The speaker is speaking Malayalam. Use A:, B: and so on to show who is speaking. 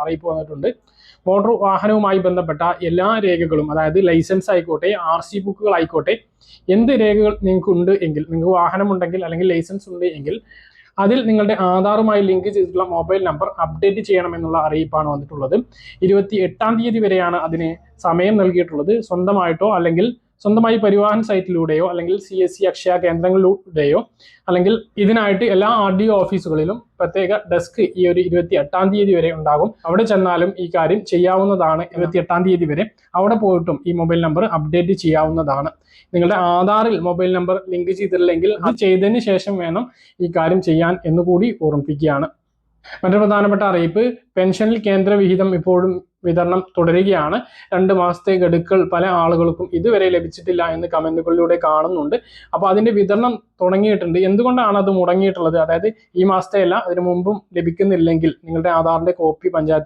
A: അറിയിപ്പ് വന്നിട്ടുണ്ട്. മോട്ടോർ വാഹനവുമായി ബന്ധപ്പെട്ട എല്ലാ രേഖകളും, അതായത് ലൈസൻസ് ആയിക്കോട്ടെ, RC ബുക്കുകൾ ആയിക്കോട്ടെ, എന്ത് രേഖകൾ നിങ്ങൾക്ക് ഉണ്ട് എങ്കിൽ, നിങ്ങൾക്ക് വാഹനമുണ്ടെങ്കിൽ അല്ലെങ്കിൽ ലൈസൻസ് ഉണ്ട് എങ്കിൽ അതിൽ നിങ്ങളുടെ ആധാറുമായി ലിങ്ക് ചെയ്തിട്ടുള്ള മൊബൈൽ നമ്പർ അപ്ഡേറ്റ് ചെയ്യണമെന്നുള്ള അറിയിപ്പാണ് വന്നിട്ടുള്ളത്. 28-ാം തീയതി വരെയാണ് അതിന് സമയം നൽകിയിട്ടുള്ളത്. സ്വന്തമായിട്ടോ അല്ലെങ്കിൽ സ്വന്തമായി പരിവാഹൻ സൈറ്റിലൂടെയോ അല്ലെങ്കിൽ CSC അക്ഷയ കേന്ദ്രങ്ങളിലൂടെയോ അല്ലെങ്കിൽ ഇതിനായിട്ട് എല്ലാ RDO ഓഫീസുകളിലും പ്രത്യേക ഡെസ്ക് ഈ ഒരു 28-ാം തീയതി വരെ ഉണ്ടാകും. അവിടെ ചെന്നാലും ഈ കാര്യം ചെയ്യാവുന്നതാണ്. 28-ാം തീയതി വരെ അവിടെ പോയിട്ടും ഈ മൊബൈൽ നമ്പർ അപ്ഡേറ്റ് ചെയ്യാവുന്നതാണ്. നിങ്ങളുടെ ആധാറിൽ മൊബൈൽ നമ്പർ ലിങ്ക് ചെയ്തിട്ടില്ലെങ്കിൽ അത് ചെയ്തതിന് ശേഷം വേണം ഈ കാര്യം ചെയ്യാൻ എന്നുകൂടി ഓർമ്മിപ്പിക്കുകയാണ്. മറ്റൊരു പ്രധാനപ്പെട്ട അറിയിപ്പ്, പെൻഷനിൽ കേന്ദ്ര വിഹിതം ഇപ്പോഴും വിതരണം തുടരുകയാണ്. 2 മാസത്തെ ഗഡുക്കൾ പല ആളുകൾക്കും ഇതുവരെ ലഭിച്ചിട്ടില്ല എന്ന് കമന്റുകളിലൂടെ കാണുന്നുണ്ട്. അപ്പോൾ അതിന്റെ വിതരണം തുടങ്ങിയിട്ടുണ്ട്. എന്തുകൊണ്ടാണ് അത് മുടങ്ങിയിട്ടുള്ളത്? അതായത് ഈ മാസത്തെ അല്ല, അതിനു മുമ്പും ലഭിക്കുന്നില്ലെങ്കിൽ നിങ്ങളുടെ ആധാറിന്റെ കോപ്പി പഞ്ചായത്ത്